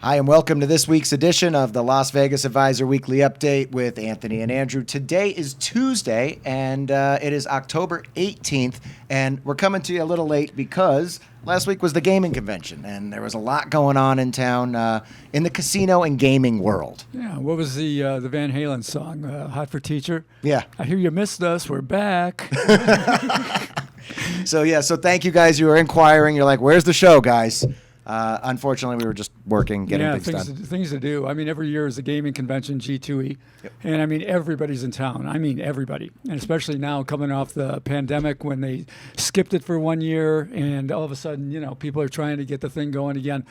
Hi, and welcome to this week's edition of the Las Vegas Advisor Weekly Update with Anthony and Andrew. Today is Tuesday, and it is October 18th, and we're coming to you a little late because last week was the gaming convention, and there was a lot going on in town in the casino and gaming world. Yeah, what was the Van Halen song, Hot for Teacher? Yeah. I hear you missed us. We're back. So thank you guys. You were inquiring. You're like, where's the show, guys? Unfortunately, we were just working, getting things done. Things to do. I mean, every year is a gaming convention, G2E. Yep. And I mean, everybody's in town. I mean, everybody. And especially now coming off the pandemic when they skipped it for 1 year and all of a sudden, people are trying to get the thing going again.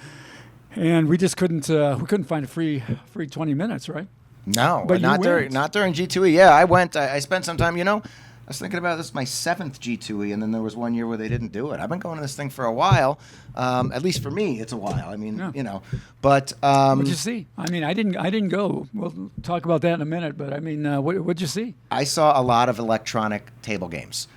And we just couldn't find a free 20 minutes, right? No, but not during G2E. Yeah, I went. I spent some time, I was thinking about this, my 7th G2E, and then there was 1 year where they didn't do it. I've been going to this thing for a while. At least for me, it's a while. I mean, yeah. But what'd you see? I mean, I didn't go. We'll talk about that in a minute. But I mean, what'd you see? I saw a lot of electronic table games.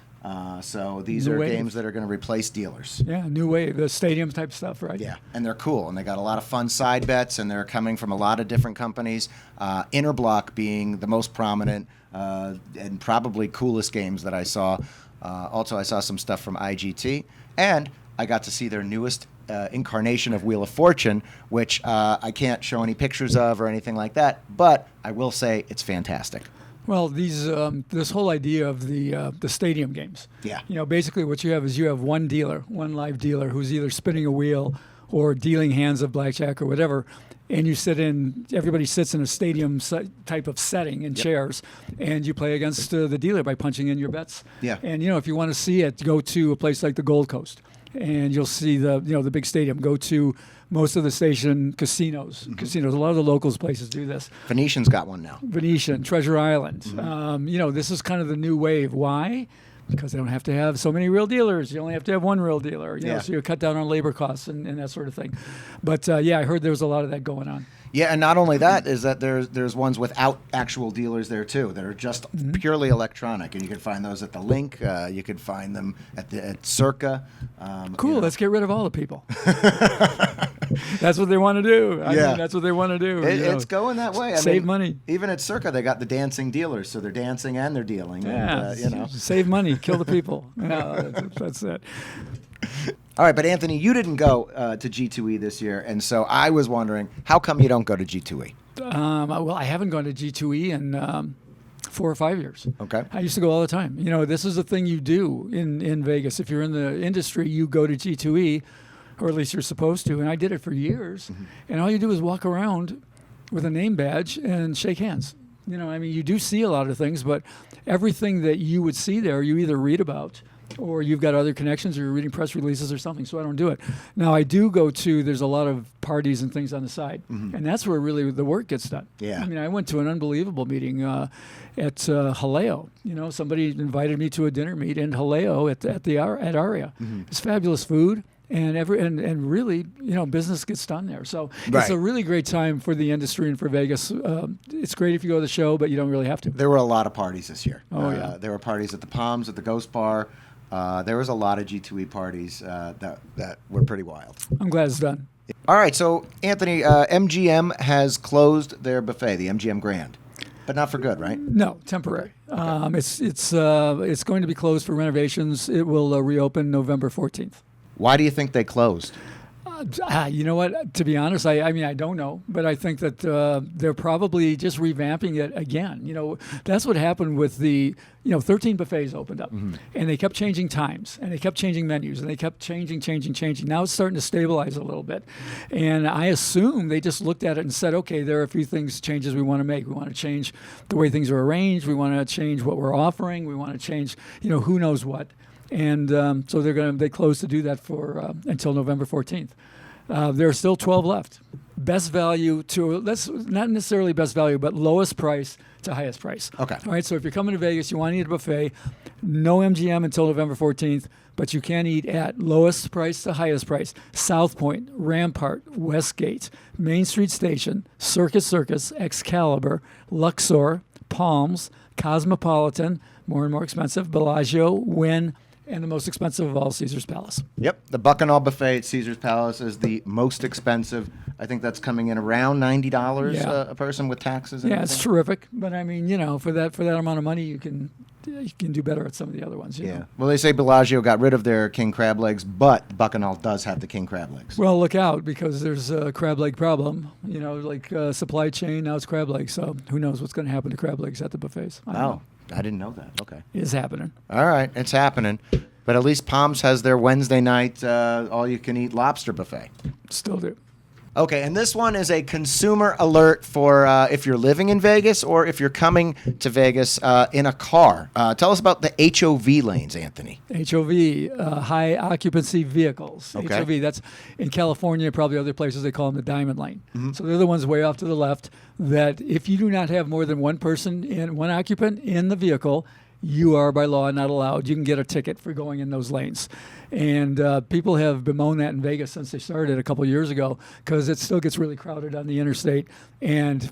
So these New are wave. Games that are going to replace dealers. Yeah, new wave, the stadium type stuff, right? Yeah, and they're cool, and they got a lot of fun side bets, and they're coming from a lot of different companies. Interblock being the most prominent and probably coolest games that I saw. Also, I saw some stuff from IGT, and I got to see their newest incarnation of Wheel of Fortune, which I can't show any pictures of or anything like that, but I will say it's fantastic. Well, this whole idea of the stadium games. Yeah. Basically what you have one dealer, one live dealer who's either spinning a wheel or dealing hands of blackjack or whatever, and everybody sits in a stadium type of setting in chairs, and you play against the dealer by punching in your bets. Yeah. And if you want to see it, go to a place like the Gold Coast, and you'll see the big stadium. Go to most of the station casinos. Mm-hmm. Casinos. A lot of the locals places do this. Venetian's got one now. Venetian, Treasure Island. Mm-hmm. This is kind of the new wave. Why? Because they don't have to have so many real dealers. You only have to have one real dealer. So you cut down on labor costs and that sort of thing. But I heard there was a lot of that going on. Yeah, and not only that is that there's ones without actual dealers there too that are just purely electronic, and you can find those at the Link. You can find them at Circa. Cool. Let's get rid of all the people. That's what they want to do. I mean, that's what they want to do. It's going that way. Save money. Even at Circa, they got the dancing dealers, so they're dancing and they're dealing. Yeah, and, save money, kill the people. That's it. All right, but Anthony, you didn't go to G2E this year, and so I was wondering, how come you don't go to G2E? Well, I haven't gone to G2E in 4 or 5 years. Okay. I used to go all the time. This is the thing you do in Vegas. If you're in the industry, you go to G2E, or at least you're supposed to. And I did it for years. Mm-hmm. And all you do is walk around with a name badge and shake hands. You do see a lot of things, but everything that you would see there, you either read about, or you've got other connections, or you're reading press releases or something, so I don't do it. Now, I do go to, there's a lot of parties and things on the side, and that's where really the work gets done. Yeah. I went to an unbelievable meeting at Haleo. Somebody invited me to a dinner meet in Haleo at Aria. Mm-hmm. It's fabulous food. And really, business gets done there. So It's a really great time for the industry and for Vegas. It's great if you go to the show, but you don't really have to. There were a lot of parties this year. Oh, yeah. There were parties at the Palms, at the Ghost Bar. There was a lot of G2E parties that were pretty wild. I'm glad it's done. All right, so Anthony, MGM has closed their buffet, the MGM Grand, but not for good, right? No, temporary. Okay. It's going to be closed for renovations. It will reopen November 14th. Why do you think they closed? You know what? To be honest, I don't know, but I think that they're probably just revamping it again. That's what happened with the 13 buffets opened up, and they kept changing times, and they kept changing menus, and they kept changing. Now it's starting to stabilize a little bit, and I assume they just looked at it and said, okay, there are a few changes we want to make. We want to change the way things are arranged. We want to change what we're offering. We want to change, who knows what. And so they close to do that for until November 14th. There are still 12 left. Best value that's not necessarily best value, but lowest price to highest price. Okay. All right. So if you're coming to Vegas, you want to eat a buffet, no MGM until November 14th, but you can eat at lowest price to highest price. South Point, Rampart, Westgate, Main Street Station, Circus, Excalibur, Luxor, Palms, Cosmopolitan, more and more expensive, Bellagio, Wynn, and the most expensive of all, Caesar's Palace. Yep, the Bacchanal Buffet at Caesar's Palace is the most expensive. I think that's coming in around $90 Yeah. a person with taxes. And Yeah, it's everything. terrific. But I mean, for that amount of money, you can do better at some of the other ones. You Yeah. know? Well, they say Bellagio got rid of their king crab legs, but Bacchanal does have the king crab legs. Well, look out, because there's a crab leg problem. Like supply chain, now it's crab legs. So who knows what's going to happen to crab legs at the buffets? I don't know. I didn't know that. Okay. It is happening. All right, it's happening. But at least Palms has their Wednesday night all-you-can-eat lobster buffet. Still do. Okay, and this one is a consumer alert for if you're living in Vegas or if you're coming to Vegas in a car. Tell us about the HOV lanes, Anthony. HOV, high occupancy vehicles. Okay. HOV, that's in California, probably other places they call them the diamond lane. So they're the ones way off to the left that if you do not have more than one occupant in the vehicle, you are by law not allowed. You can get a ticket for going in those lanes. And people have bemoaned that in Vegas since they started a couple years ago because it still gets really crowded on the interstate. And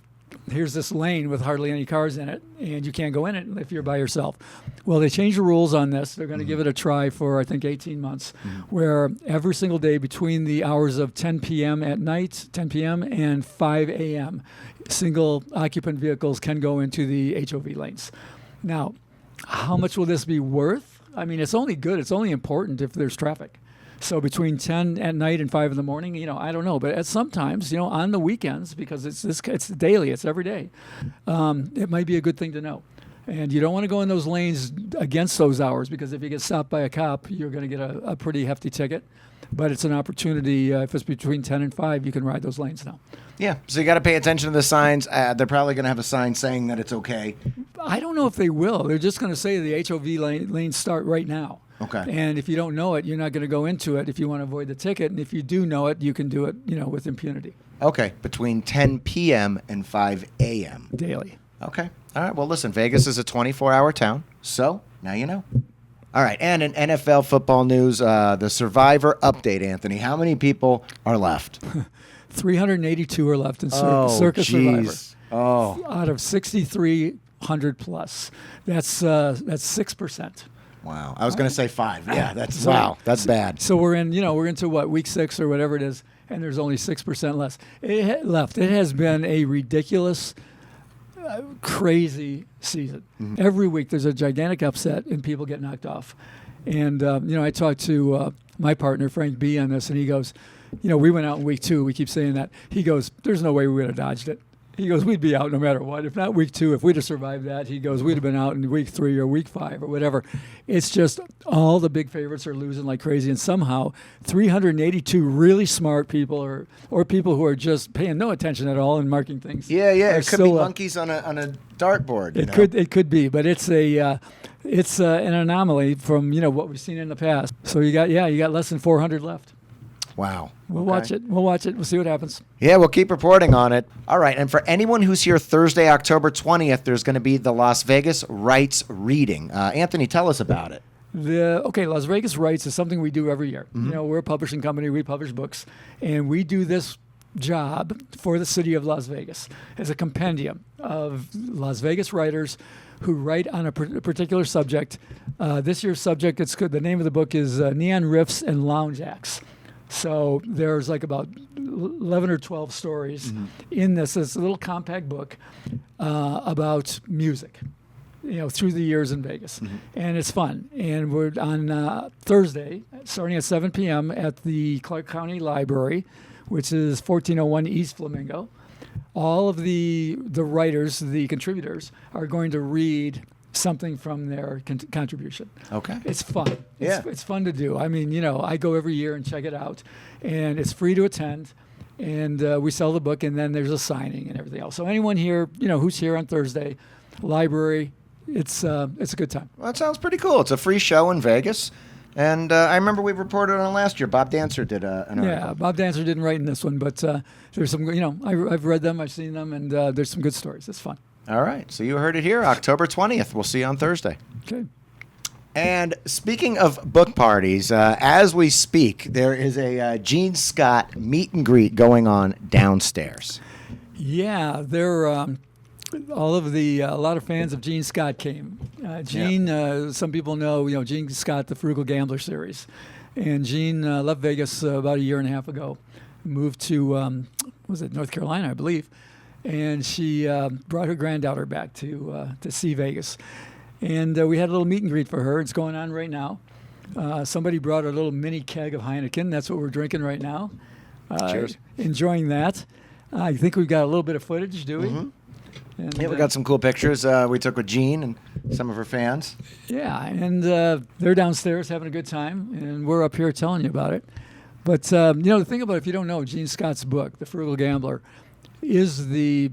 here's this lane with hardly any cars in it, and you can't go in it if you're by yourself. Well, they changed the rules on this. They're going to give it a try for, I think, 18 months, where every single day between the hours of 10 p.m. at night, 10 p.m. and 5 a.m., single occupant vehicles can go into the HOV lanes. Now, how much will this be worth? I mean, it's only good. It's only important if there's traffic. So between 10 at night and 5 in the morning, I don't know. But at sometimes, on the weekends, because it's daily, it's every day, it might be a good thing to know. And you don't want to go in those lanes against those hours, because if you get stopped by a cop, you're going to get a pretty hefty ticket. But it's an opportunity. If it's between 10 and 5, you can ride those lanes now. Yeah, so you got to pay attention to the signs. They're probably going to have a sign saying that it's okay. I don't know if they will. They're just going to say the HOV lanes start right now. Okay. And if you don't know it, you're not going to go into it if you want to avoid the ticket. And if you do know it, you can do it, with impunity. Okay, between 10 p.m. and 5 a.m. Daily. Okay. All right, well, listen, Vegas is a 24-hour town, so now you know. All right, and in NFL football news, the Survivor update, Anthony. How many people are left? 382 are left in Circus Survivor. Oh, Out of 6,300 plus. That's 6%. wow. I was going to say 5. Yeah, that's So- wow. That's bad. So we're into what, week 6 or whatever it is, and there's only 6% left. It has been a ridiculous, crazy season. Every week there's a gigantic upset and people get knocked off. And I talked to my partner Frank B on this, and he goes, we went out in week 2. We keep saying that. He goes, there's no way we would have dodged it. He goes, we'd be out no matter what. If not week 2, if we'd have survived that, he goes, we'd have been out in week 3 or week 5 or whatever. It's just all the big favorites are losing like crazy. And somehow 382 really smart people or people who are just paying no attention at all and marking things. Yeah. are It could be still, monkeys on a dartboard. It could be, but it's an anomaly from what we've seen in the past. So you got less than 400 left. Wow. We'll Okay. watch it. We'll see what happens. Yeah, we'll keep reporting on it. All right, and for anyone who's here Thursday, October 20th, there's going to be the Las Vegas Rights reading. Anthony, tell us about it. Las Vegas Rights is something we do every year. We're a publishing company. We publish books, and we do this job for the city of Las Vegas as a compendium of Las Vegas writers who write on a particular subject. This year's subject, it's good. The name of the book is Neon Riffs and Lounge Acts. So there's like about 11 or 12 stories in this. It's a little compact book about music, through the years in Vegas. And it's fun. And we're on Thursday, starting at 7 p.m. at the Clark County Library, which is 1401 East Flamingo. All of the writers, the contributors, are going to read something from their contribution. Okay. It's fun. Yeah. It's fun to do. I mean, I go every year and check it out, and it's free to attend. And we sell the book, and then there's a signing and everything else. So anyone here, who's here on Thursday, library, it's a good time. Well, that sounds pretty cool. It's a free show in Vegas. And I remember we reported on it last year. Bob Dancer did an article. Yeah, Bob Dancer didn't write in this one, but there's some, I've read them, I've seen them, and there's some good stories. It's fun. All right. So you heard it here, October 20th. We'll see you on Thursday. Okay. And speaking of book parties, as we speak, there is a Gene Scott meet and greet going on downstairs. Yeah, there a lot of fans of Gene Scott came. Gene, some people know, Gene Scott, the Frugal Gambler series. And Gene left Vegas about a year and a half ago, moved to was it North Carolina, I believe, and she brought her granddaughter back to see Vegas, and we had a little meet and greet for her. It's going on right now. Somebody brought a little mini keg of Heineken. That's what we're drinking right now. Cheers. Enjoying that. I think we've got a little bit of footage, do we? Mm-hmm. And, Yeah, we got some cool pictures we took with Jean and some of her fans. Yeah, and they're downstairs having a good time, and we're up here telling you about it. But, the thing about it, if you don't know, Gene Scott's book, The Frugal Gambler, is the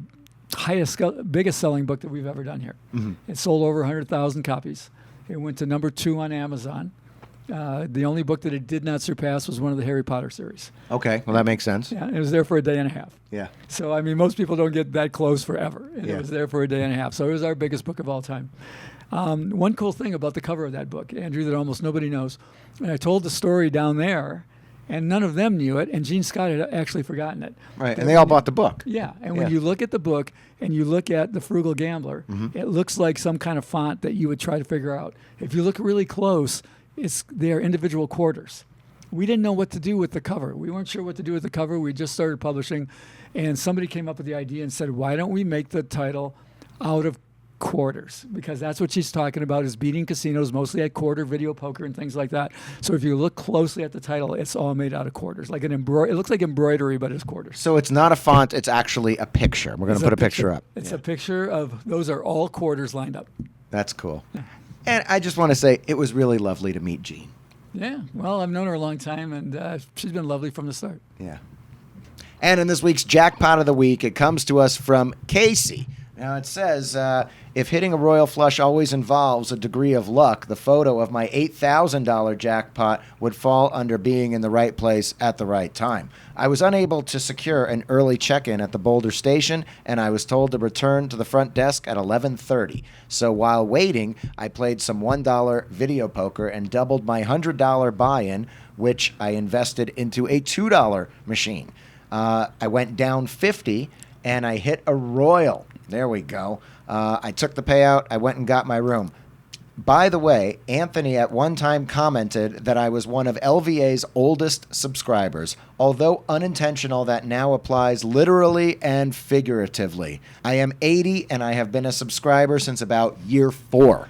biggest selling book that we've ever done here. Mm-hmm. It sold over 100,000 copies. It went to number 2 on Amazon. The only book that it did not surpass was one of the Harry Potter series. Okay, well, that makes sense. Yeah, it was there for a day and a half. Yeah. So, I mean, most people don't get that close forever. And Yeah. It was there for a day and a half. So it was our biggest book of all time. One cool thing about the cover of that book, Andrew, that almost nobody knows, and I told the story down there, and none of them knew it, and Gene Scott had actually forgotten it. Right, and they all bought the book. Yeah, and when Yeah. you look at the book and you look at The Frugal Gambler, it looks like some kind of font that you would try to figure out. If you look really close, they're individual quarters. We didn't know what to do with the cover. We weren't sure what to do with the cover. We just started publishing, and somebody came up with the idea and said, why don't we make the title out of quarters? Because that's what she's talking about, is beating casinos, mostly at quarter, video poker, and things like that. So if you look closely at the title, it's all made out of quarters. Like it looks like embroidery, but it's quarters. So it's not a font, it's actually a picture. We're going to put a picture up. It's a picture of, those are all quarters lined up. That's cool. Yeah. And I just want to say, it was really lovely to meet Jean. Yeah, well, I've known her a long time, and she's been lovely from the start. Yeah. And in this week's Jackpot of the Week, it comes to us from Casey. Now, it says, if hitting a royal flush always involves a degree of luck, the photo of my $8,000 jackpot would fall under being in the right place at the right time. I was unable to secure an early check-in at the Boulder station, and I was told to return to the front desk at 11:30. So while waiting, I played some $1 video poker and doubled my $100 buy-in, which I invested into a $2 machine. I went down 50, and I hit a royal. There we go. I took the payout. I went and got my room. By the way, Anthony at one time commented that I was one of LVA's oldest subscribers, although unintentional, that now applies literally and figuratively. I am 80, and I have been a subscriber since about year 4.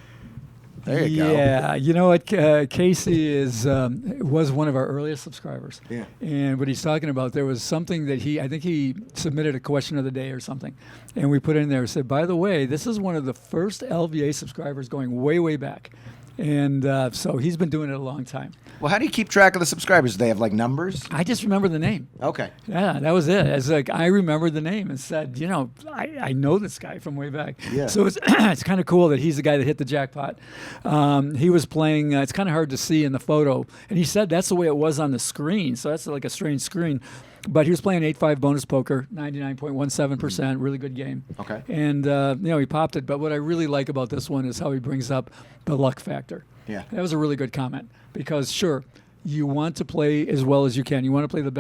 There you go. Yeah, you know what? Casey was one of our earliest subscribers. Yeah. And what he's talking about, there was something that I think he submitted a question of the day or something. And we put in there and said, by the way, this is one of the first LVA subscribers going way, way back. And so he's been doing it a long time. Well, how do you keep track of the subscribers? Do they have like numbers? I just remember the name. Okay. Yeah, that was it. It's like I remembered the name and said, I know this guy from way back. Yeah. So it's kind of cool that he's the guy that hit the jackpot. He was playing. It's kind of hard to see in the photo, and he said that's the way it was on the screen. So that's like a strange screen. But he was playing 8-5 bonus poker, 99.17%, really good game. Okay. And he popped it. But what I really like about this one is how he brings up the luck factor. Yeah. That was a really good comment because sure, you want to play as well as you can. You want to play the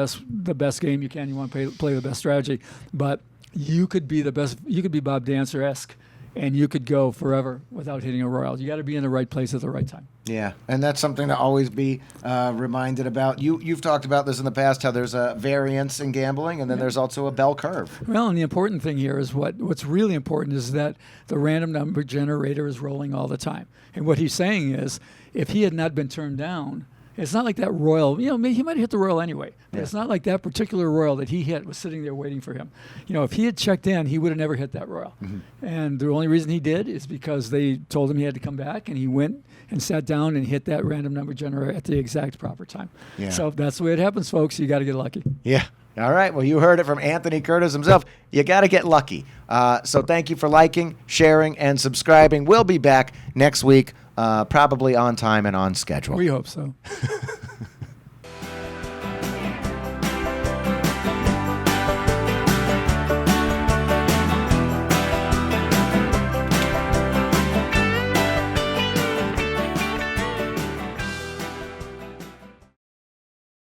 best game you can. You want to play the best strategy, but you could be the best. You could be Bob Dancer-esque, and you could go forever without hitting a royal. You got to be in the right place at the right time. Yeah, and that's something to always be reminded about. You've talked about this in the past, how there's a variance in gambling, and then there's also a bell curve. Well, and the important thing here is what's really important is that the random number generator is rolling all the time. And what he's saying is, if he had not been turned down, it's not like that royal, he might have hit the royal anyway, but it's not like that particular royal that he hit was sitting there waiting for him. If he had checked in, he would have never hit that royal. Mm-hmm. And the only reason he did is because they told him he had to come back, and he went and sat down and hit that random number generator at the exact proper time. Yeah. So that's the way it happens, folks. You got to get lucky. Yeah. All right. Well, you heard it from Anthony Curtis himself. You got to get lucky. So thank you for liking, sharing, and subscribing. We'll be back next week, probably on time and on schedule. We hope so.